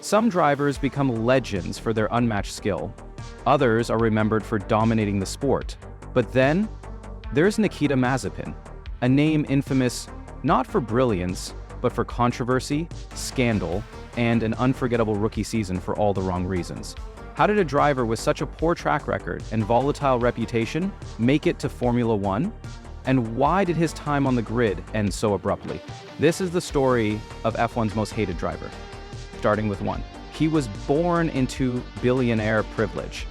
Some drivers become legends for their unmatched skill. Others are remembered for dominating the sport. But then, there's Nikita Mazepin, a name infamous not for brilliance, but for controversy, scandal, and an unforgettable rookie season for all the wrong reasons. How did a driver with such a poor track record and volatile reputation make it to Formula One? And why did his time on the grid end so abruptly? This is the story of F1's most hated driver. Starting with 1. He was born into billionaire privilege.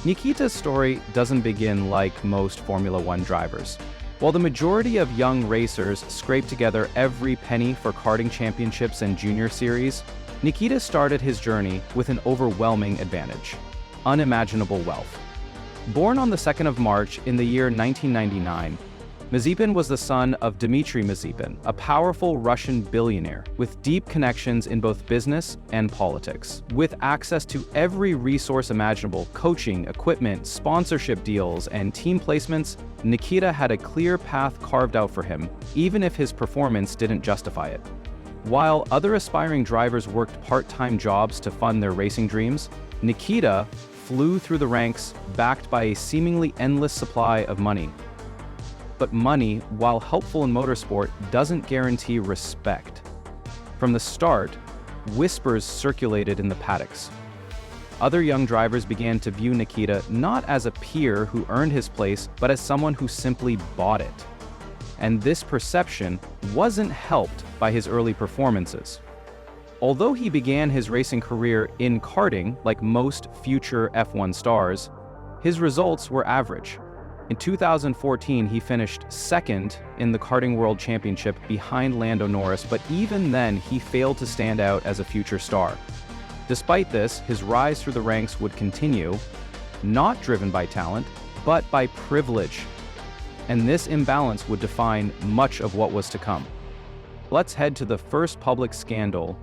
Nikita's story doesn't begin like most Formula One drivers. While the majority of young racers scrape together every penny for karting championships and junior series, Nikita started his journey with an overwhelming advantage: unimaginable wealth. Born on the 2nd of March in the year 1999, Mazepin was the son of Dmitry Mazepin, a powerful Russian billionaire with deep connections in both business and politics. With access to every resource imaginable, coaching, equipment, sponsorship deals, and team placements, Nikita had a clear path carved out for him, even if his performance didn't justify it. While other aspiring drivers worked part-time jobs to fund their racing dreams, Nikita flew through the ranks backed by a seemingly endless supply of money. But money, while helpful in motorsport, doesn't guarantee respect. From the start, whispers circulated in the paddocks. Other young drivers began to view Nikita not as a peer who earned his place, but as someone who simply bought it. And this perception wasn't helped by his early performances. Although he began his racing career in karting, like most future F1 stars, his results were average. In 2014, he finished second in the Karting World Championship behind Lando Norris, but even then, he failed to stand out as a future star. Despite this, his rise through the ranks would continue, not driven by talent, but by privilege. And this imbalance would define much of what was to come. Let's head to the first public scandal.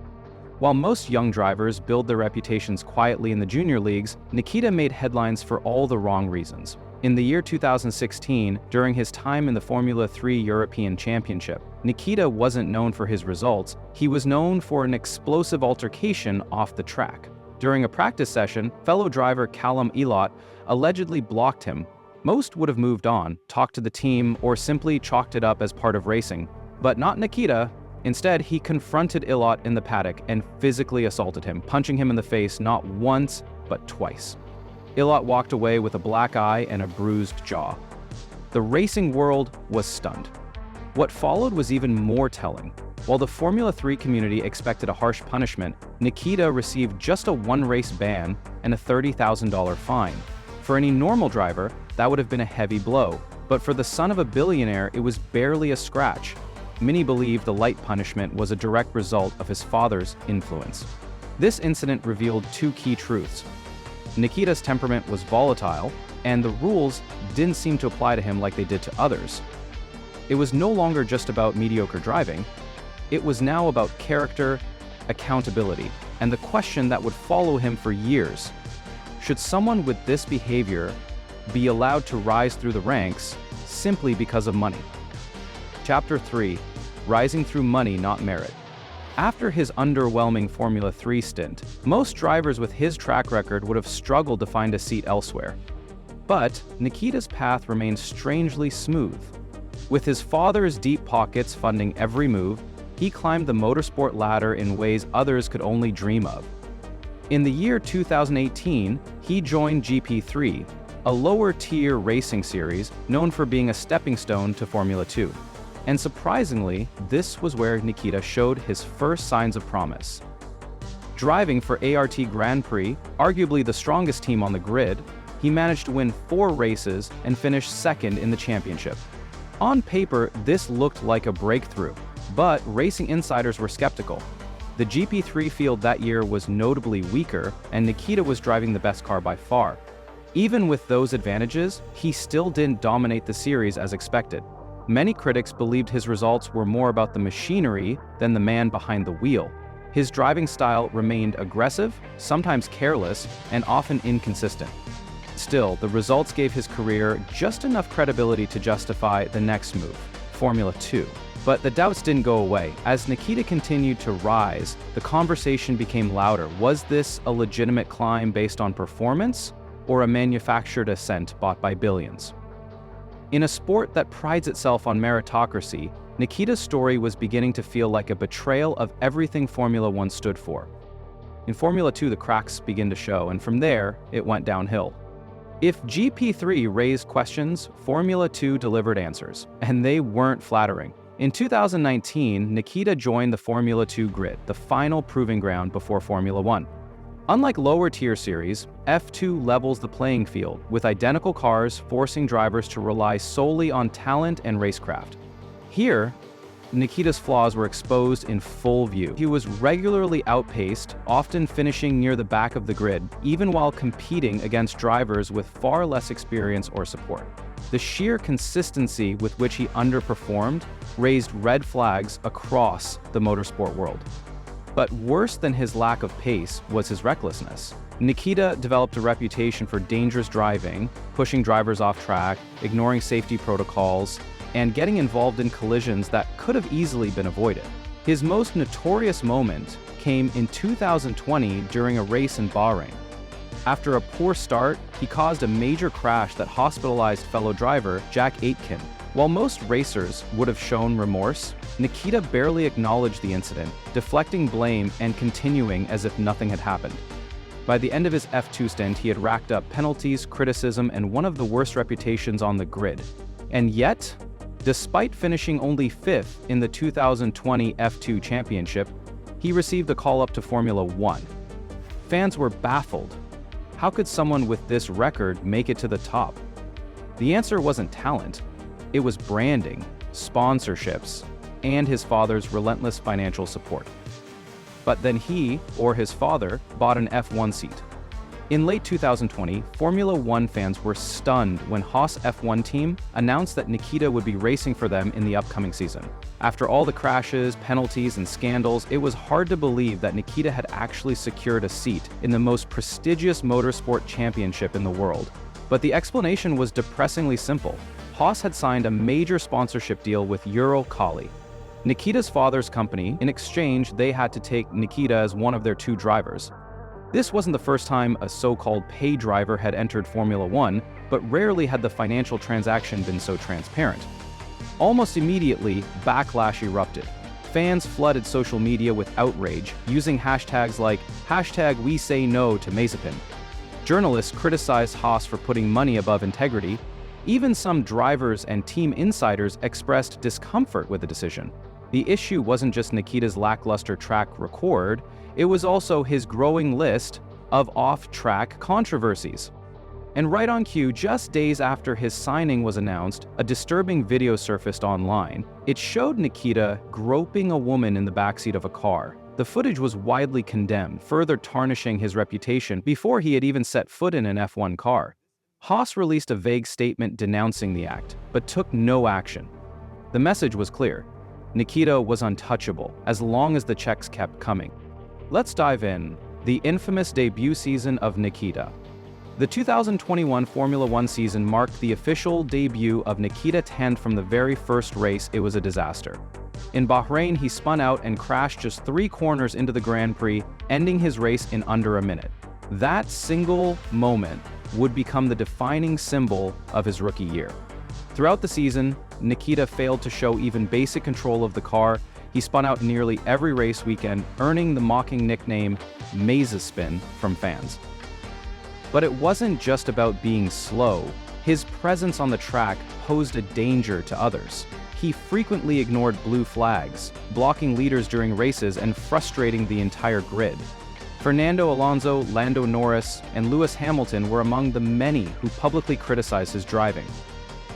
While most young drivers build their reputations quietly in the junior leagues, Nikita made headlines for all the wrong reasons. In the year 2016, during his time in the Formula 3 European Championship, Nikita wasn't known for his results, he was known for an explosive altercation off the track. During a practice session, fellow driver Callum Elott allegedly blocked him. Most would have moved on, talked to the team, or simply chalked it up as part of racing. But not Nikita. Instead, he confronted Elott in the paddock and physically assaulted him, punching him in the face not once, but twice. Elott walked away with a black eye and a bruised jaw. The racing world was stunned. What followed was even more telling. While the Formula 3 community expected a harsh punishment, Nikita received just a one-race ban and a $30,000 fine. For any normal driver, that would have been a heavy blow, but for the son of a billionaire, it was barely a scratch. Many believe the light punishment was a direct result of his father's influence. This incident revealed two key truths. Nikita's temperament was volatile, and the rules didn't seem to apply to him like they did to others. It was no longer just about mediocre driving. It was now about character, accountability, and the question that would follow him for years. Should someone with this behavior be allowed to rise through the ranks simply because of money? Chapter 3: Rising Through Money, Not Merit. After his underwhelming Formula 3 stint, most drivers with his track record would have struggled to find a seat elsewhere. But Nikita's path remained strangely smooth. With his father's deep pockets funding every move, he climbed the motorsport ladder in ways others could only dream of. In the year 2018, he joined GP3, a lower-tier racing series known for being a stepping stone to Formula 2. And surprisingly, this was where Nikita showed his first signs of promise. Driving for ART Grand Prix, arguably the strongest team on the grid, he managed to win 4 races and finish second in the championship. On paper, this looked like a breakthrough, but racing insiders were skeptical. The GP3 field that year was notably weaker, and Nikita was driving the best car by far. Even with those advantages, he still didn't dominate the series as expected. Many critics believed his results were more about the machinery than the man behind the wheel. His driving style remained aggressive, sometimes careless, and often inconsistent. Still, the results gave his career just enough credibility to justify the next move, Formula 2. But the doubts didn't go away. As Nikita continued to rise, the conversation became louder. Was this a legitimate climb based on performance, or a manufactured ascent bought by billions? In a sport that prides itself on meritocracy, Nikita's story was beginning to feel like a betrayal of everything Formula One stood for. In Formula 2, the cracks began to show, and from there, it went downhill. If GP3 raised questions, Formula 2 delivered answers, and they weren't flattering. In 2019, Nikita joined the Formula 2 grid, the final proving ground before Formula 1. Unlike lower-tier series, F2 levels the playing field, with identical cars forcing drivers to rely solely on talent and racecraft. Here, Nikita's flaws were exposed in full view. He was regularly outpaced, often finishing near the back of the grid, even while competing against drivers with far less experience or support. The sheer consistency with which he underperformed raised red flags across the motorsport world. But worse than his lack of pace was his recklessness. Nikita developed a reputation for dangerous driving, pushing drivers off track, ignoring safety protocols, and getting involved in collisions that could have easily been avoided. His most notorious moment came in 2020 during a race in Bahrain. After a poor start, he caused a major crash that hospitalized fellow driver Jack Aitken. While most racers would have shown remorse, Nikita barely acknowledged the incident, deflecting blame and continuing as if nothing had happened. By the end of his F2 stint, he had racked up penalties, criticism, and one of the worst reputations on the grid. And yet, despite finishing only 5th in the 2020 F2 championship, he received a call-up to Formula 1. Fans were baffled. How could someone with this record make it to the top? The answer wasn't talent. It was branding, sponsorships, and his father's relentless financial support. But then he, or his father, bought an F1 seat. In late 2020, Formula One fans were stunned when Haas F1 team announced that Nikita would be racing for them in the upcoming season. After all the crashes, penalties, and scandals, it was hard to believe that Nikita had actually secured a seat in the most prestigious motorsport championship in the world. But the explanation was depressingly simple. Haas had signed a major sponsorship deal with Kali, Nikita's father's company. In exchange, they had to take Nikita as one of their 2 drivers. This wasn't the first time a so-called pay driver had entered Formula 1, but rarely had the financial transaction been so transparent. Almost immediately, backlash erupted. Fans flooded social media with outrage, using hashtags like #WeSayNo to Mazepin. Journalists criticized Haas for putting money above integrity. Even some drivers and team insiders expressed discomfort with the decision. The issue wasn't just Nikita's lackluster track record, it was also his growing list of off-track controversies. And right on cue, just days after his signing was announced, a disturbing video surfaced online. It showed Nikita groping a woman in the backseat of a car. The footage was widely condemned, further tarnishing his reputation before he had even set foot in an F1 car. Haas released a vague statement denouncing the act, but took no action. The message was clear. Nikita was untouchable, as long as the checks kept coming. Let's dive in. The infamous debut season of Nikita. The 2021 Formula 1 season marked the official debut of Nikita, and from the very first race, it was a disaster. In Bahrain, he spun out and crashed just 3 corners into the Grand Prix, ending his race in under a minute. That single moment would become the defining symbol of his rookie year. Throughout the season, Nikita failed to show even basic control of the car. He spun out nearly every race weekend, earning the mocking nickname Mazepin from fans. But it wasn't just about being slow. His presence on the track posed a danger to others. He frequently ignored blue flags, blocking leaders during races and frustrating the entire grid. Fernando Alonso, Lando Norris, and Lewis Hamilton were among the many who publicly criticized his driving.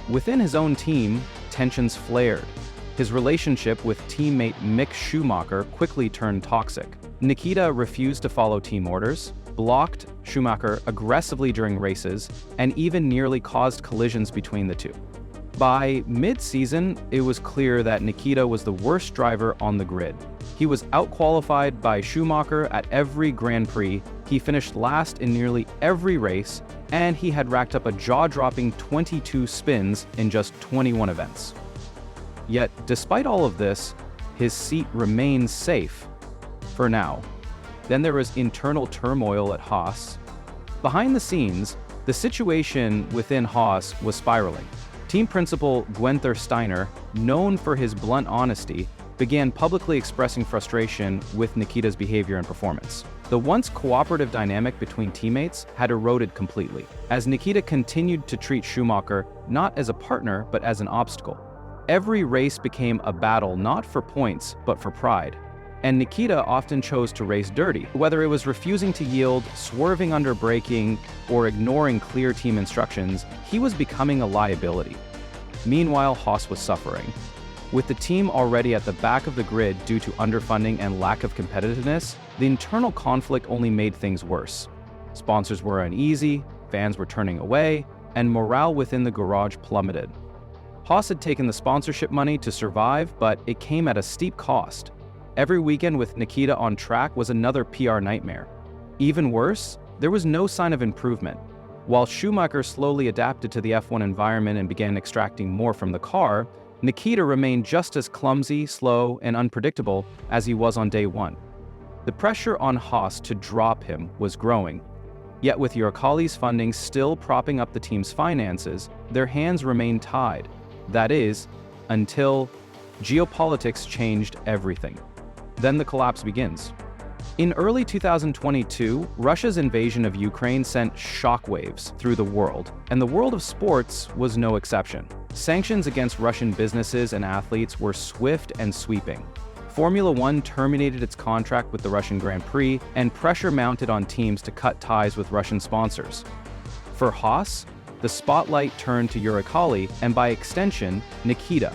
Within his own team, tensions flared. His relationship with teammate Mick Schumacher quickly turned toxic. Nikita refused to follow team orders, blocked Schumacher aggressively during races, and even nearly caused collisions between the two. By mid-season, it was clear that Nikita was the worst driver on the grid. He was outqualified by Schumacher at every Grand Prix, he finished last in nearly every race, and he had racked up a jaw-dropping 22 spins in just 21 events. Yet, despite all of this, his seat remains safe. For now. Then there was internal turmoil at Haas. Behind the scenes, the situation within Haas was spiraling. Team principal Günther Steiner, known for his blunt honesty, began publicly expressing frustration with Nikita's behavior and performance. The once cooperative dynamic between teammates had eroded completely, as Nikita continued to treat Schumacher not as a partner but as an obstacle. Every race became a battle not for points but for pride. And Nikita often chose to race dirty, whether it was refusing to yield, swerving under braking, or ignoring clear team instructions. He was becoming a liability. Meanwhile, Haas was suffering. With the team already at the back of the grid due to underfunding and lack of competitiveness, the internal conflict only made things worse. Sponsors were uneasy, fans were turning away, and morale within the garage plummeted. Haas had taken the sponsorship money to survive, but it came at a steep cost. Every weekend with Nikita on track was another PR nightmare. Even worse, there was no sign of improvement. While Schumacher slowly adapted to the F1 environment and began extracting more from the car, Nikita remained just as clumsy, slow, and unpredictable as he was on day one. The pressure on Haas to drop him was growing. Yet with Uralkali's funding still propping up the team's finances, their hands remained tied. That is, until geopolitics changed everything. Then the collapse begins. In early 2022, Russia's invasion of Ukraine sent shockwaves through the world, and the world of sports was no exception. Sanctions against Russian businesses and athletes were swift and sweeping. Formula One terminated its contract with the Russian Grand Prix, and pressure mounted on teams to cut ties with Russian sponsors. For Haas, the spotlight turned to Uralkali, and by extension, Nikita.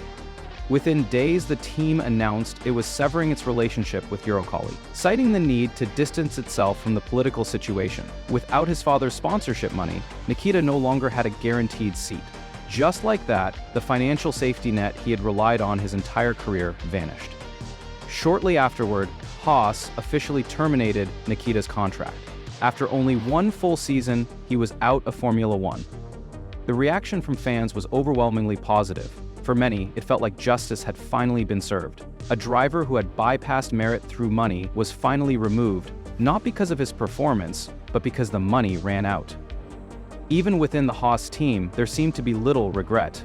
Within days, the team announced it was severing its relationship with Uralkali, citing the need to distance itself from the political situation. Without his father's sponsorship money, Nikita no longer had a guaranteed seat. Just like that, the financial safety net he had relied on his entire career vanished. Shortly afterward, Haas officially terminated Nikita's contract. After only one full season, he was out of Formula One. The reaction from fans was overwhelmingly positive. For many, it felt like justice had finally been served. A driver who had bypassed merit through money was finally removed, not because of his performance, but because the money ran out. Even within the Haas team, there seemed to be little regret.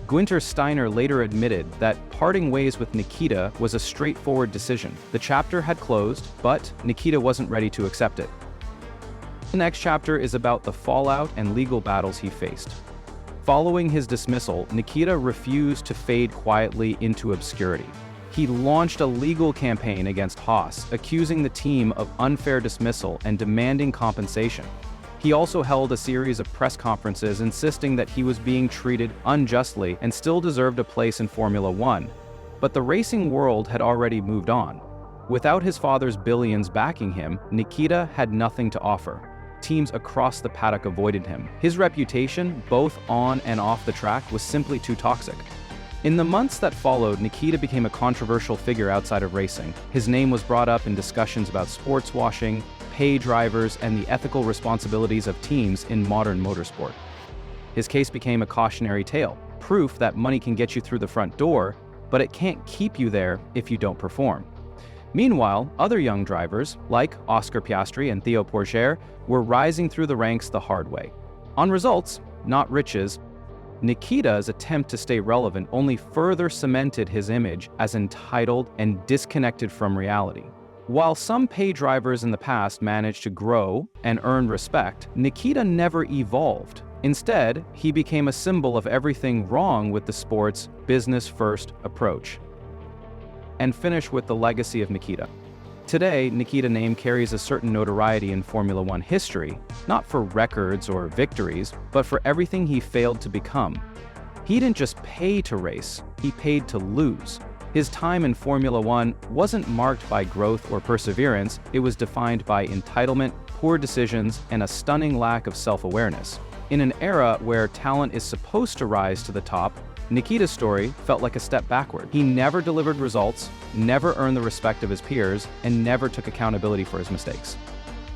Günther Steiner later admitted that parting ways with Nikita was a straightforward decision. The chapter had closed, but Nikita wasn't ready to accept it. The next chapter is about the fallout and legal battles he faced. Following his dismissal, Nikita refused to fade quietly into obscurity. He launched a legal campaign against Haas, accusing the team of unfair dismissal and demanding compensation. He also held a series of press conferences insisting that he was being treated unjustly and still deserved a place in Formula One. But the racing world had already moved on. Without his father's billions backing him, Nikita had nothing to offer. Teams across the paddock avoided him. His reputation, both on and off the track, was simply too toxic. In the months that followed, Nikita became a controversial figure outside of racing. His name was brought up in discussions about sports washing, pay drivers, and the ethical responsibilities of teams in modern motorsport. His case became a cautionary tale, proof that money can get you through the front door, but it can't keep you there if you don't perform. Meanwhile, other young drivers, like Oscar Piastri and Theo Pourchaire, were rising through the ranks the hard way. On results, not riches, Nikita's attempt to stay relevant only further cemented his image as entitled and disconnected from reality. While some pay drivers in the past managed to grow and earn respect, Nikita never evolved. Instead, he became a symbol of everything wrong with the sport's business-first approach. And finish with the legacy of Nikita. Today, Nikita's name carries a certain notoriety in Formula One history, not for records or victories, but for everything he failed to become. He didn't just pay to race, he paid to lose. His time in Formula One wasn't marked by growth or perseverance, it was defined by entitlement, poor decisions, and a stunning lack of self-awareness. In an era where talent is supposed to rise to the top, Nikita's story felt like a step backward. He never delivered results, never earned the respect of his peers, and never took accountability for his mistakes.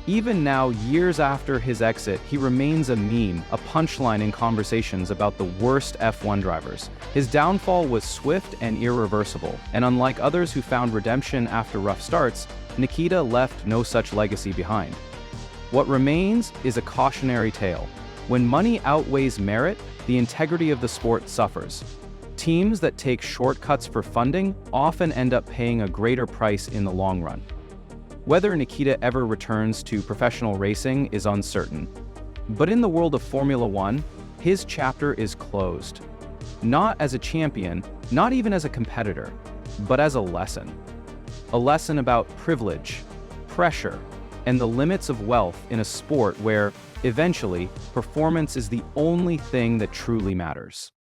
Even now, years after his exit, he remains a meme, a punchline in conversations about the worst F1 drivers. His downfall was swift and irreversible, and unlike others who found redemption after rough starts, Nikita left no such legacy behind. What remains is a cautionary tale. When money outweighs merit, the integrity of the sport suffers. Teams that take shortcuts for funding often end up paying a greater price in the long run. Whether Nikita ever returns to professional racing is uncertain. But in the world of Formula One, his chapter is closed. Not as a champion, not even as a competitor, but as a lesson. A lesson about privilege, pressure, and the limits of wealth in a sport where, eventually, performance is the only thing that truly matters.